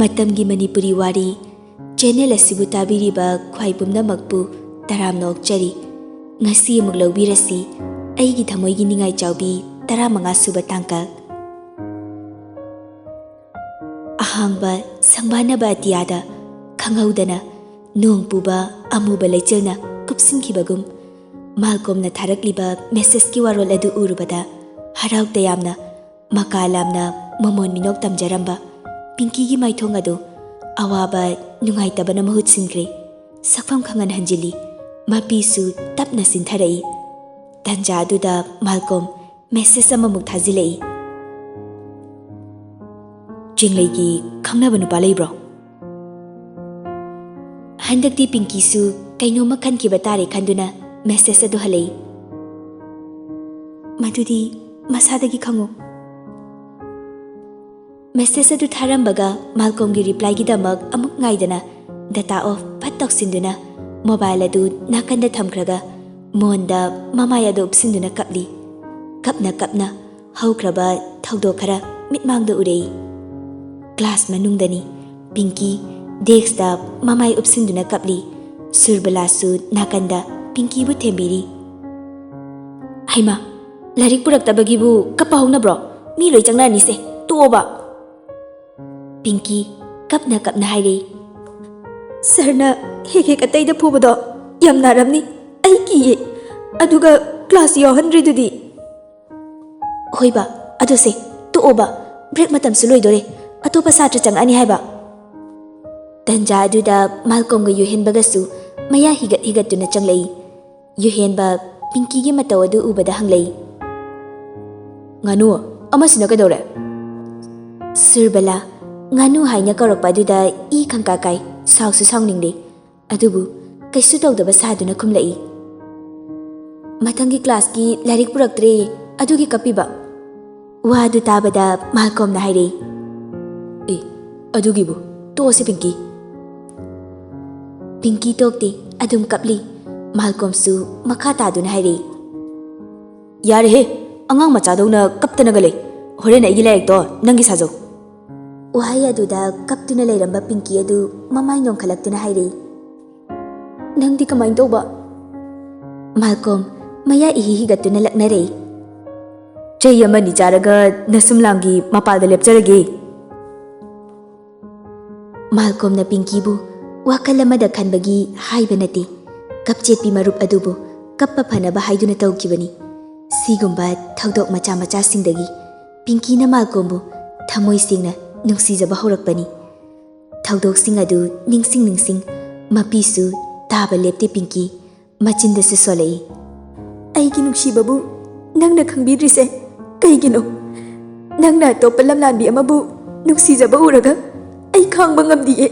Matamgi Manipuri Wari channel asibu tabiriba khwai pumnamakpu taramna okchari ngasi amuk lawbirasi Eigi Thamoigi Ningaichaobi 15 suba tangkak ahangba sangbanaba atiyada khanghaudana nong puba amuba leichelna kupsinkhibagum malkomna tharakliba message ki warol adu urubada haraukta yamna makalamna momon minok tamjaramba Pinky gi maithong adu awaba nungaitabana mahut sinkre sakfam khangan hanjili mapisu tapna sintharai tanja aduda malkom message amamuk thajilei jinglei gi khangnaba nupa leibro handakti Pinky su kainoma khankiba tare khanduna message adu halei madudi masadagi khango Message adu tharambaga Malcolm gi reply gi damak amuk ngaidana data off phat toksinduna mobile adu nakanda thamkraga monda mamaya do upsinduna kapna haukraba thaudo khara mitmangda urei class manungdani Pinky desk da mamai upsinduna kapli surbala su nakanda Pinky bu thembiri haima larik puraktabagi bu kapahongna bro mi loi changna ni se toba Pinky kapna hairi Sarna hek atayda phubado yam naramni ai ki aduga class yo 100 dudi hoiba adu se to oba break matam suloi dore atopa satra chang ani haiba tanja aduda Malcolm ga yuhen bagasu maya higat tuna changlei yuhen ba Pinky gi mataw adu ubada hanglei nganu amasina ka dore surbala Nganu haina karakpa duda I khangka kai sausu sauningde adubu kaisu tawdaba saduna khumlai mathangi class ki larik puraktre adugi kapiba wa adu tabada Malcolm na haire adugi bu to se Pinky tokte adum kapli Malcolm su makha taduna haire yare he angang macha dona kaptana gale hore na igi laik to nangi sajo Wahai aduda kaptuna leiramba Pinky adu mamai nongkhalaktuna haire nangdi kamai tawba Malcolm maya ihigatuna laknarei chei amani charaga nasumlamgi mapalda lepcharage Malcolm na Pinky bu wakalamada khanbagi haibanate kapchepi marup adubu kappa phanaba haiduna tawkibani sigumba thaudok macha singdagi Pinky na Malcolm bu thamoi singna nungsijaba horakpani thaudok sing adu ningsing mapisu taba lepte Pinky machinda se solei aigi nungsibabu nangna khangbidrise kaigino nangna topa lamlanbi amabu nungsijaba uraga ai khangba ngamdiye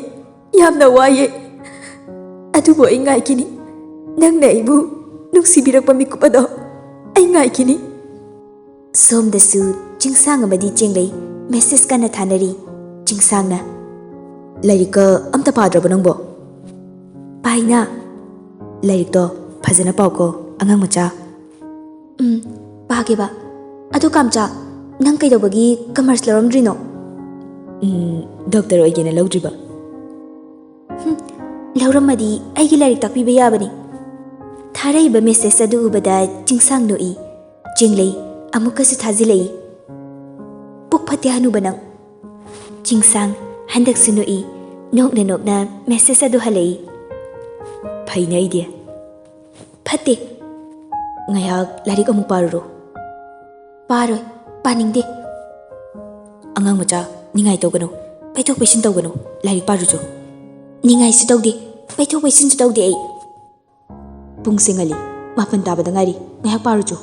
yamna waye adubo ai ngaikini nangna ibu nungsibirakpa mikupado ai ngaikini somdasu chingsang amadi chenglei message kana thanari chingsangna larika amta padraba nangbo paina larik to phajana pauko angang macha page ba adu kamcha nang kai dobagi commerce laramdrino doctor oigena lawdriba lawramadi aigi larik takpi ba yabani tharai ba message adu ubada chingsang no I chenglei amukasu thajilei pukphate hanu banang chingsang handak sunu I nokna message adu halei phaina idea phate ngayak larik amu paruro paroi paningde angang macha ningai togano paithok pesin togano larik parujo ningai su togde paithok pesin su togde ai pungsengali mapan tabada ngari ngayak parujo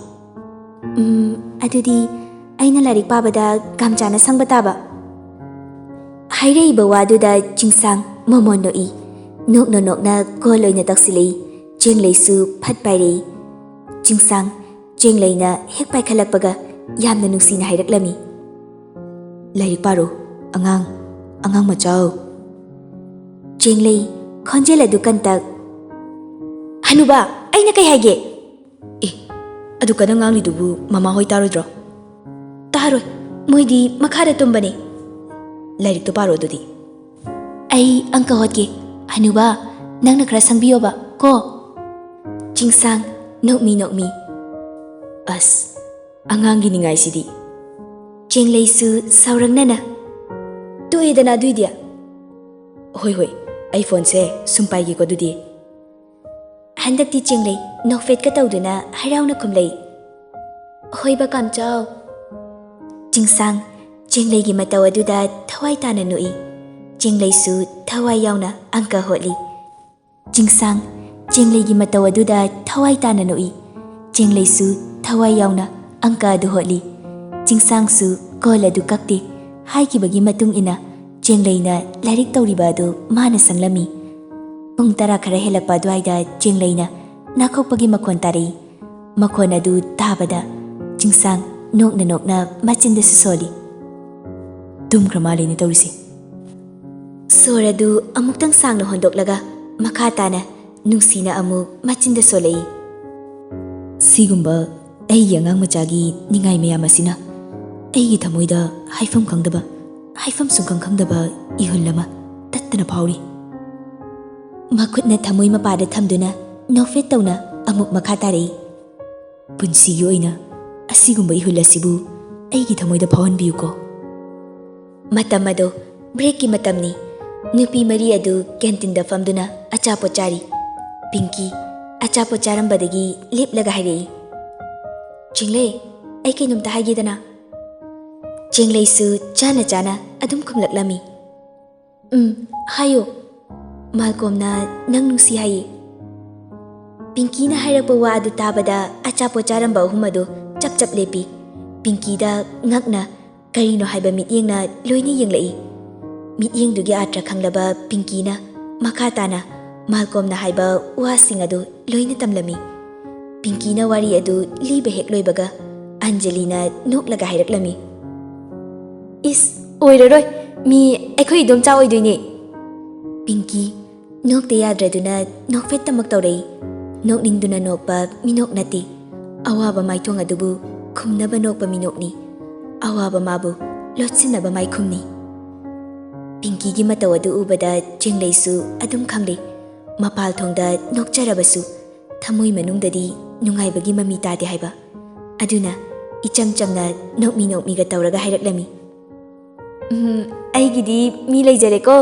adudi aina larik pabada kamchana sangba taba hairei bawaduda chingsang momon no I nokna koloina taksilei jenglei su phat pairei chingsang jengleina hek pai khalakpaga yamna nungsina hairaklami larik paro angang machao jenglei khonjela dukantak hanuba aina kai haige adu kana ngangli dubu mama hoi tarodro taroi moidi makhara tumbani larik to paro dudi Ai angka hotki. Hanuba, nang nakra sangbiyoba ko. Jingsang, nok mi. As, angang giningai sidi. Jenglei su saurang nana. Tu edana duidia. Hoi, ai phone se sumpai gi ko dudi. Handak ti jenglei nok fet ka tawduna haraw na kumlei. Hoi ba kam chao. Jingsang, jenglei gi mataw aduda thawai tana nui. Jenglei su thawai yauna angka hotli. Jingsang, jenglei gi mataw aduda thawai tana nui. Jenglei su thawai yauna angka adu hotli. Jingsang su kola du kakti. Hai ki bagi matung ina. Jenglei na larik tawriba adu mana sanglami. Pung tara khara helakpa duaida jenglei na nakhokpagi makhon tari. Makhon adu tabada. Jingsang nok na machinda su soli. Tum kramali ni tawrisi. Soradu amuktang sang na hondoklaga makata na nungsina amuk machinda solei. Sigumba ai yangang machagi ningai mayam asina. Eigi Thamoida haifam khangdaba haifam sungkang khangdaba ihullama tattana phauri. Makhutna thamoi mapada thamduna nofet tawna amuk makata rei. Punsi oina asigumba ihulasibu eigi thamoida phawan biyuko. Matam ado break ki matamni. Nupi mari adu canteen da famduna achapo chari. Pinky achapo charambadagi leplaga hairei. Jenglei ai kainum ta haigidana. Jenglei su chana adum khumlaklami. Hayo. Malcolmna nang nungsi hayi. Pinky na hairakpa wa adu tabada achapo charamba ahumado chap lepi. Pinky da ngakna karino haiba mityengna loini yenglai. Mityeng dugi atra khanglaba Pinky na makata na Malcolmna haiba wa sing adu loina tamlami. Pinky na wari adu liba hek loibaga Anjali na noklaga hairaklami. Is oiraroi mi akhoi dom cha oidoine. Pinky nokte yadraduna nokfet tamak tawrei. Nokningduna nokpa minok nati. Awaba maithong adubu khumnaba nokpa minokni. Awaba mabu lotsinaba mai khumni. Pinky gi mataw adu ubada jenglei su adum khangle. Mapal thongda nokcharabasu thamoi manungdadi nungaibagi mami tade haiba. Aduna icham chamna nokmi ga tawraga hairaklami. Aigidi mi leijare ko.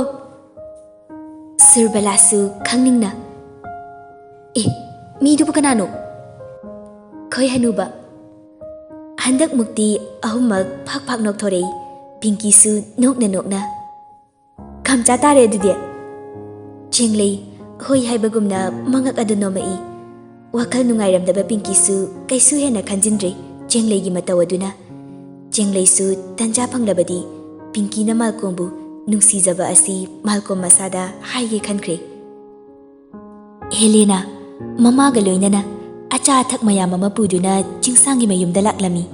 Surbalasu khangningna. Mi dubu kanano. Khoi hanuba. Handak mukti ahumak phak nokthorei. Pinky su nokna. Kamcha tare adudi. Jenglei hoi haibagumna mangak adu nomai. Wakal nungairamdaba Pinky su kaisu hena khanjindre jenglei gi mataw aduna. Jenglei su tanja phanglabadi Pinky na Malcolmbu nungsijaba asi Malcolm masada haige khankre. Helena mamaga loinana acha thak mayam ama puduna jingsangi mayumda laklami.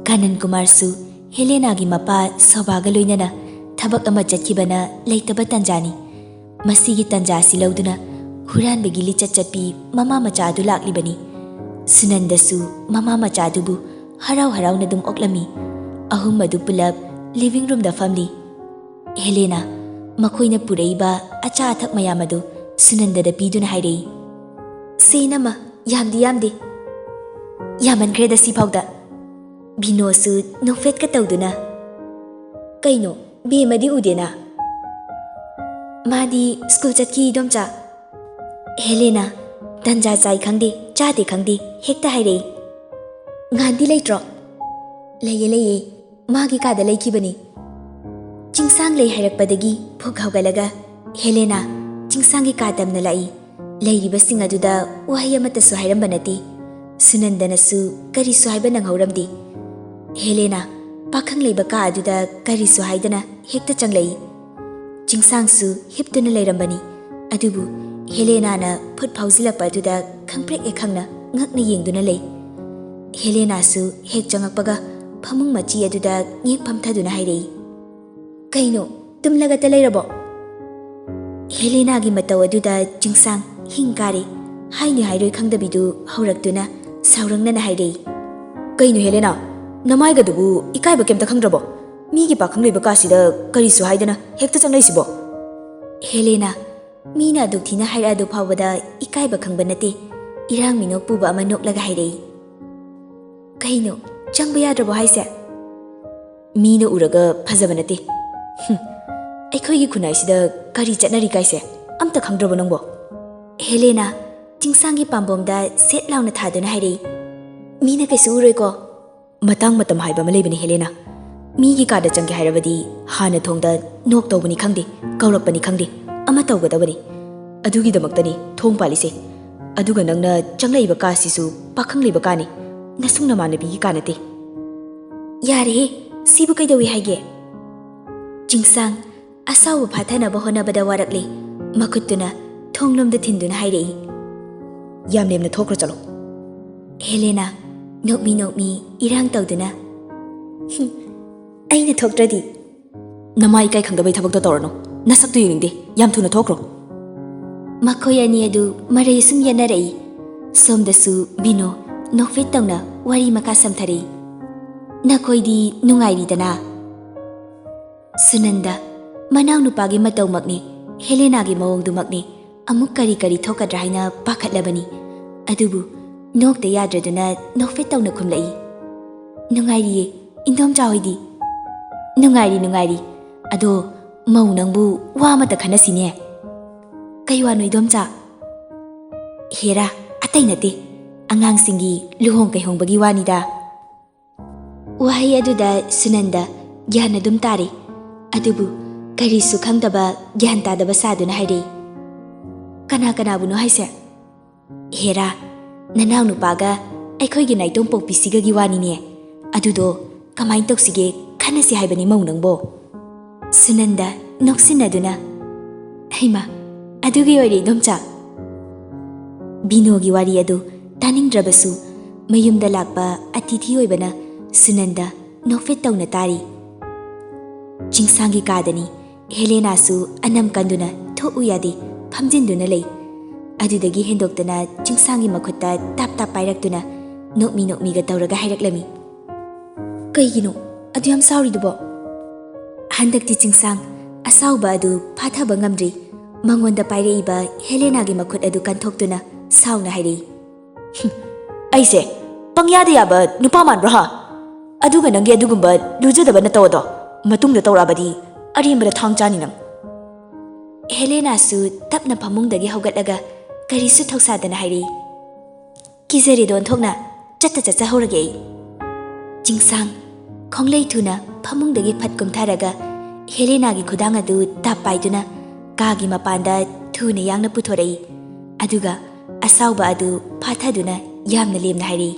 Kanan Kumar su Helena gi mapa sobaga loinana thabak ama chatkibana leitaba tanjani. Masigi tanja silauduna huran begi lichatpi mama macha adu laklibani. Sunanda su mama macha adubu harau na dum oklami. Ahum madu pulap living room da family. Helena makoina puraiba acha athak mayam adu Sunanda da piduna hairei. Senama yamdi. Yaman kreda si phawda. Bino su nofet ka tawduna. Kaino be madi udena. Madi school chatki domcha. Helena tanja chai khangde chade khangde hekta hairei. Ngandi leitro. Leye magi kada leikibani. Jingsang lei hairakpadagi phuk hawgalaga Helena jingsangi kadamna lai. Leiribasing aduda wahai amatasu hairamba nati. Sunandana su karisu haiba nanghauramdi. Helena pakhang leiba ka aduda karisu haidana hekta changlei. Jingsang su hiptuna leirambani. Adubu Helena na phut phawzilakpa aduda khangprek ekhangna ngakna yengduna lei. Helena su hek changakpaga phamung machi aduda ngek phamthaduna hairei. Kaino tumlaga ta leirabo. Helena gi mataw aduda jingsang hingkare haini hairoi khangdabidu haurakduna saurangnana hairei. Kaino Helena namai gadubu ikaiba kemta khangdrabo. Migi pakhang leiba kasida karisu haidana hekta changlaisibo. Helena, mina duk thina haira du phawada ikai ba khangba nate irang minok puba ama nok laga hairei. Kaino changba yadrabo haise? Mina uraga phajaba nate. Aikhoi khunai sida kari chatnari kaise amta khangdrabo nangbo. Helena, chingsangi pambomda set launa thaduna hairei. Mina kaisu uroi ko. Matang matam haiba ma leibani Helena. Migi kada changge hairabadi hana thongda nok tawbani khangde kaurakpani khangde ama tawgadabani adugi damaktani thong palise aduga nangna changlaiba ka sisu pakhang leiba kani nasung namanabi gi kanate yare sibu kaidawi haige jingsang asaw phathana bahona bada warakle makhutuna thonglomda thinduna hairei yamnemna thokra chalo Helena nokmi irang tawduna aina thoktradi namai kai khangdabai thabak da torno nasak tu yingde yam thuna thokro makhoi ani adu marai sum yanarei somdasu bino nokfet tawna wari maka samthari nakhoi di nungairi dana Sunanda manaw nupagi mataw makni Helena gi mawong dumakni amuk kari thokadra haina pakhatlabani adubu nokta yadraduna nokfet tawna khumlai nungairi indom jawidi Nungairi ado mau nangbu wa mata khanasine kaiwa noidom cha hera atai nate angang singi luhong kaihong bagi wanida wahai aduda Sunanda gyana dum tare adubu kari su khangdaba gyan tadaba saduna haire kana buno haise hera nanaw nupaga aikhoi gi naitong pokpisiga gi wanine adudo kamai toksige Khanasi haibani maunangbo Sunanda noksinaduna Haima adugi oiri domcha Binogi wari adu taningdrabasu mayumda lakpa atithi oibana Sunanda nokfet tawna tari Jingsangi kadani Helena su anam kanduna tho uyadi phamjinduna lei adudagi hendoktana jingsangi makhutta tap pairakduna nokmi ga tawraga hairaklami Kaigino adu yam sauri dubo handak ti chingsang asauba adu phathaba ngamdri mangonda paireiba Helena gi makhut adu kanthokduna sauna hairi aise pangyada yaba nupa manbra ha aduga nangi adugumba lujadaba na tawdo matungda tawrabadi arimbra thangchani nang Helena su tapna phamungdagi haugatlaga karisu thoksadana hairi kizari don thokna chatta horage chingsang Konglei thuna phamungdagi phatkum tharaga Helena gi khudang adu tapaiduna kagi mapanda thuna yangna puthorei aduga asauba adu phathaduna yamna lemna hairi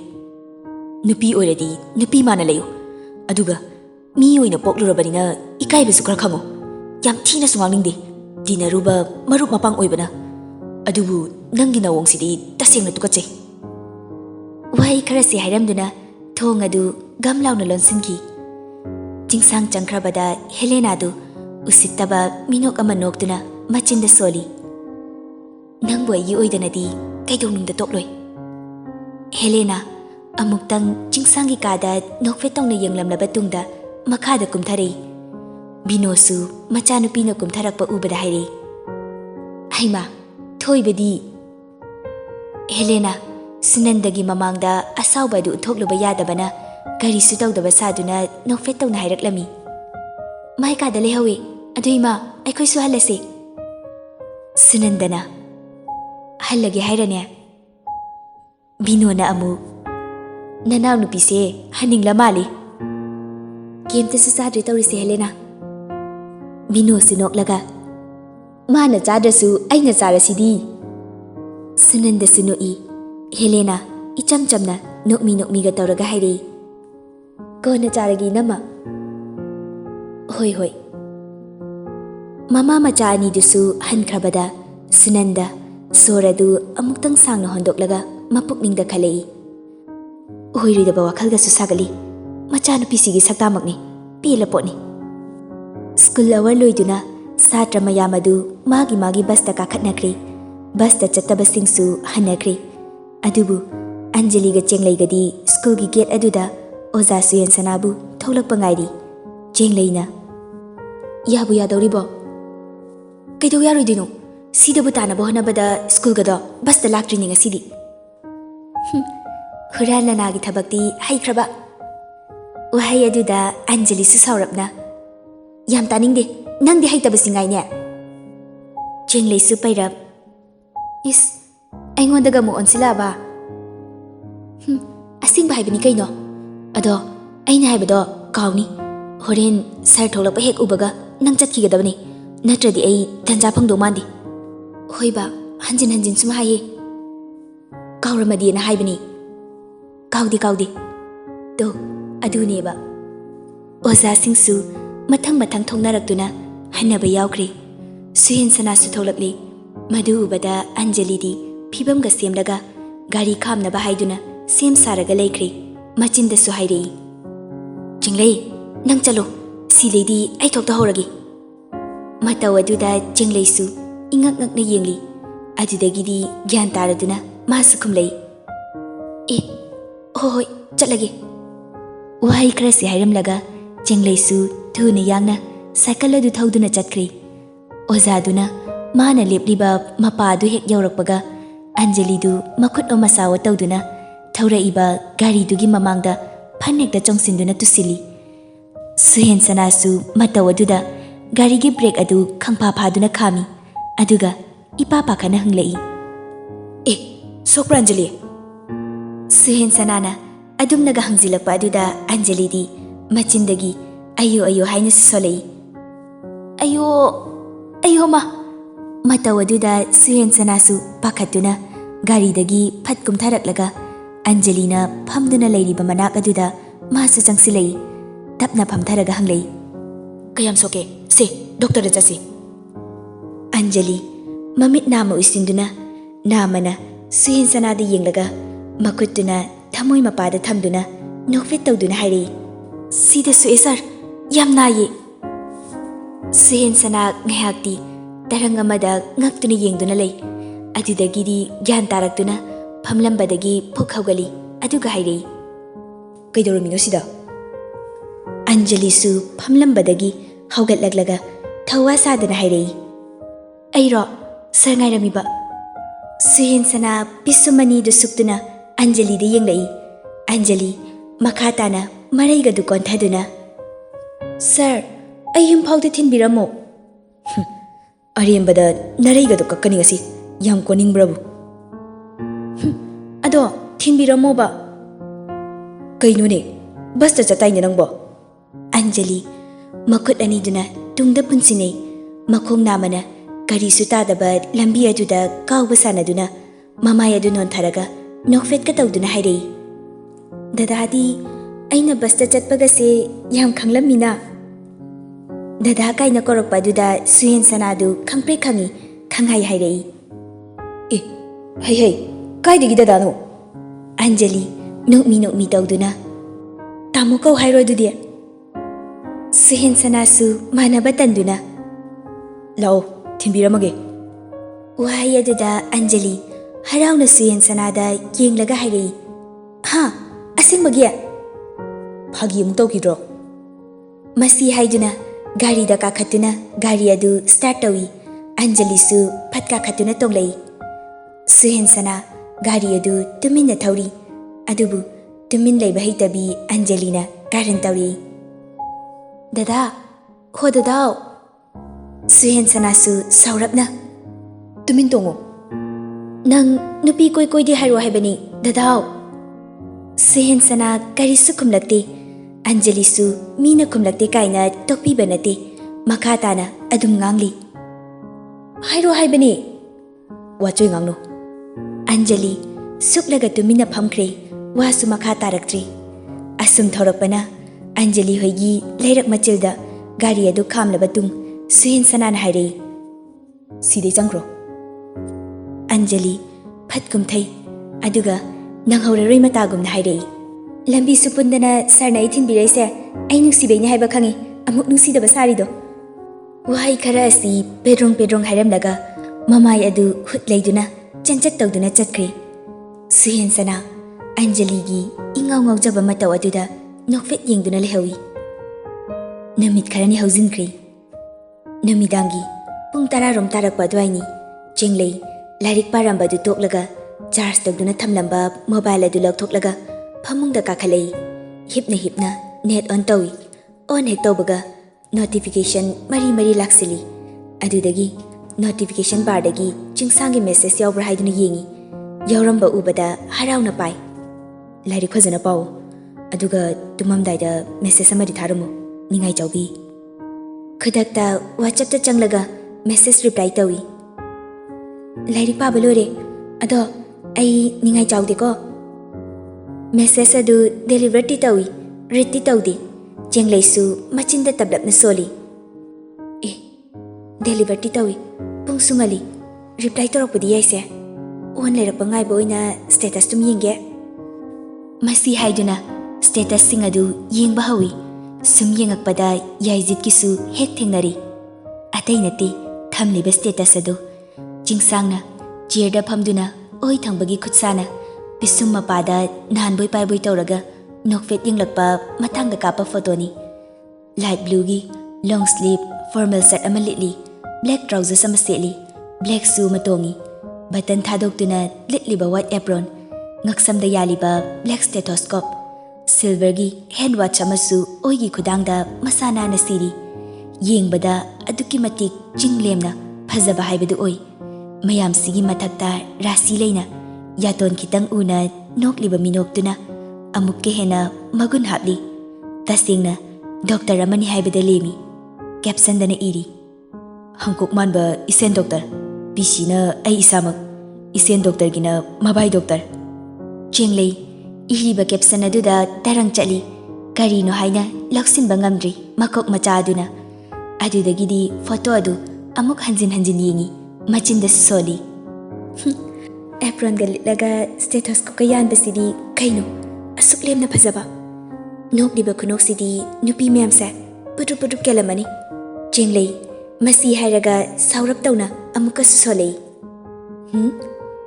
nupi oiradi nupi mana leyo aduga mi oina poklurabanina ikai besu khara khango yam thina sungangning de dinaruba marup mapang oibana adubu nangi nawong sidi tasengna tukache wai khara se hairamduna thong adu gamlauna lonsinki Jingsang changkrabada Helena du usittaba minok ama noktuna machinda soli nangbo yi oidanadi kaidonungda tokloi Helena amuktang jingsangi kada nokfetongna yenglamlaba tungda makhada kumtharei binosu machanupina kumtharakpa ubada haire haima thoibadi Helena Sunandagi mamangda asauba du thokluba yadabana Kari su tawdaba saduna nokfet tawna hairaklami mai kada lehawi aduima aikhoi su halase Sunandana hallage hairane Binona amu nanaw nupise haningla mali kemte su sadri tawrise Helena Bino sinoklaga mana chadrasu aina charasidi Sunanda sunoi Helena icham chamna nokmi ga tawraga haire Kona charagi nama Hoi Mama macha ani dusu hankrabada Sunanda soradu amuktang sangna hondoklaga mapukningda khalei Hoiridaba wakhalga su sagali macha nupisigi saktamakni pelapotni School hour loiduna satra mayamadu magi basta kakhatnakri basta chattabasingsu hanakri adubu Anjali ga chengleigadi school gi gate aduda Oza suyen sanabu tholak pangairi chengleina yabu yadoribo Kaido yaroidino. Sida butana bohana bada school gado bus da lak training asidi. Huran na nagi thabakti hai kraba. Wahai aduda Anjali su saurapna. Yam taning de nang de hai tabasingai ne. Jenglei su pairap. Is aingon daga mo onsila ba. Asing ba haibini kaino. Ado aina haibado kauni. Horen sar tholak pa hek ubaga nang chatki gadabani. Natradi ai tanja phangdo mandi. Hoiba hanjin hanjin sum haye. Kauramadi na haibani. Kaudi. To adune ba. Oza singsu mathang thongnarakuna hanaba yaukri. Suhen sana su tholakli. Madu ubada Anjali di phibam ga semdaga gari khamna ba haiduna sem saraga leikri. Machinda su hairei. Jinglei nang chalo si lady ai thok ta horagi. Mataw aduda jinglei su ingak ngak na yengli. Adudagidi gyan taraduna masu khumlei. Hoi chatlage. Wahai khara si hairamlaga jinglei su thuna yangna cycle adu thauduna chatkri. Ozaduna mana lepliba mapa adu hek yaurakpaga Anjali du makut o masawa tawduna thauraiba gari dugi mamangda phanekda chongsinduna tusili. Suhen sana su mataw aduda gari gi brake adu khangpa phaduna khami aduga ipa pakhana hanglei. Sokra Anjali. Suhen sanana adumnaga hangjilakpa aduda Anjali di machindagi ayo haina solei. Ayo ma. Mataw aduda Suhen sanasu pakhatuna gari dagi phatkum tharaklaga Anjalina phamduna leiriba manak aduda masu changsilei. Tapna phamtharaga hanglei. Kayam soke se doctor da chasi. Anjali mamit nama usinduna namana Suhen sanada yenglaga makutuna thamoi mapada thamduna nokfit tawduna hairei. Sida su esar yam naye. Suhen sana ngayakti tarang amada ngaktuna yengduna lei. Adudagidi gyan taraktuna phamlambadagi phukhagali aduga hairei. Kaidoromino sida. Anjali su phamlambadagi haugatlaglaga thawa sadana hairei. Airo sarngairamiba. Suhen sana pisumani du suktuna Anjali de yenglei. Anjali makhatana maraiga du konthaduna. Sir, ayum phaude thinbiramo. Ariambada naraiga du kakkani asi yam koning brabu. Ado thinbiramo ba. Kaino ne basta chataina nangbo. Anjali makut aniduna tungda punsinei makhong namana kari sutadaba lambi aduda kawba sanaduna mamaya du non tharaga nokfet ka tawduna hairei. Dadadi aina basta chatpaga se yam khanglamina. Dada kaina korokpa aduda Suhen sanadu khangpre khangi khangai hairei. Hey kaidigi dadano. Anjali nokmi tawduna tamu kau hairo adudi. Suhen sanasu manaba tanduna. Lao thinbiramage. Wahai aduda Anjali harauna Suhen sanada yenglaga hairei. Ha asingbagia. Phagi amuk tawkidro. Masi haiduna gari da kakhatuna gari adu start tawi. Anjali su phatka khatuna tonglei. Suhen sana gari adu tuminna thauri. Adubu tumin leiba haitabi Anjalina karan tauri. Dada ho dadao. Suhen sanasu saurapna. Tumin tongo. Nang nupi koi di hairo haibani dadao. Suhen sana kari su kumlakte. Anjali su mina kumlakte kaina tokpi banate. Makhatana adum ngangli. Hairo haibani. Wachoy ngangno. Anjali suklaga tumina phamkre wasu makha taraktre. Asum thorakpana Anjali hoigi leirak machilda gari adu khamlaba tung Suhen sanana hairei. Sidei changkro. Anjali phatkum thai aduga nanghoraroi matagumna hairei. Lambi supundana sarna ithinbireise ai nungsibeini haiba khangi amuk nungsidaba sarido. Wahai khara asi pedrong hairamlaga mamai adu hutleiduna chanchat tawduna chatkre. Suhen sana Anjali gi ingaw ngawjaba mataw aduda nokfet yengduna lehawi. Namit kharani haujinkre. Namidangi Pung tararom tarakpa adwaini. Chenglei, lairik paramba du toklaga, charge tagduna thamlamba mobile adu lauthoklaga, phamungda kakhalei. Hipna net on tawi. On hek tawbaga, notification mari laksili. Adudagi, notification bar dagi chingsangi message yawbra haiduna yengi. Yawramba ubada harauna pai. Lairik phajana pao. Aduga tumamdaida message amadi tharamu. Ningaichaobi. Khudakta WhatsApp ta changlaga message reply tawi. Lairik paba lore. Ado ai Ningaichaode ko. Message adu deliver ti tawi. Read ti tawdi. Chenglaisu machinda tablap na soli. Deliver ti tawi. Pung sungali. Reply torokpudi yaise. On lerapang ngai boina status tum yenge. Masi haiduna status sing adu yeng bahawi. Sum yengakpada yaizit kisu hek thengnari. Atay nati thamliba status adu. Jingsangna cheerda phamduna oi thangbagi khutsana. Pisum mapada nanboi paiboi tawraga nokfet yenglakpa mathangda kapa photo ni. Light blue gi long sleeve formal set ama litli. Black trousers ama setli. Black shoe matongi. Button thadokduna litliba white apron. Ngaksamda yaliba black stethoscope. Silver gi hand watch amasu oigi khudangda masana na siri. Yengbada aduki matik jinglemna phajaba haibadu oi. Mayam sigi mathakta rasi leina. Yaton kitang una nokliba minoktuna. Amuk ke hena magun hapli. Tasingna doctor amani haibada lemi. Caption dana iri. Hangkok manba isen doctor. PC na ay isamak. Isen doctor gina mabay doctor. Chenglei iriba caption na duda tarang chali. Karino haina laksin bangamdri makok macha aduna. Adudagidi photo adu amuk hanjin yengi. Machinda soli. Apron galitlaga stethoscope kayan basidi kaino. Asuk lem na phajaba. Nokliba khunok sidi nupi mem sa putu kelamani. Chenglei masi hairaga saurap tawna amuka solei.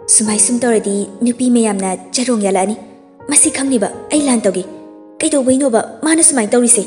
Sumai sum toradi nupi meyamna charong yalani. Masi khangniba ai lan tawgi. Kaido waino ba mana sumai tawrise.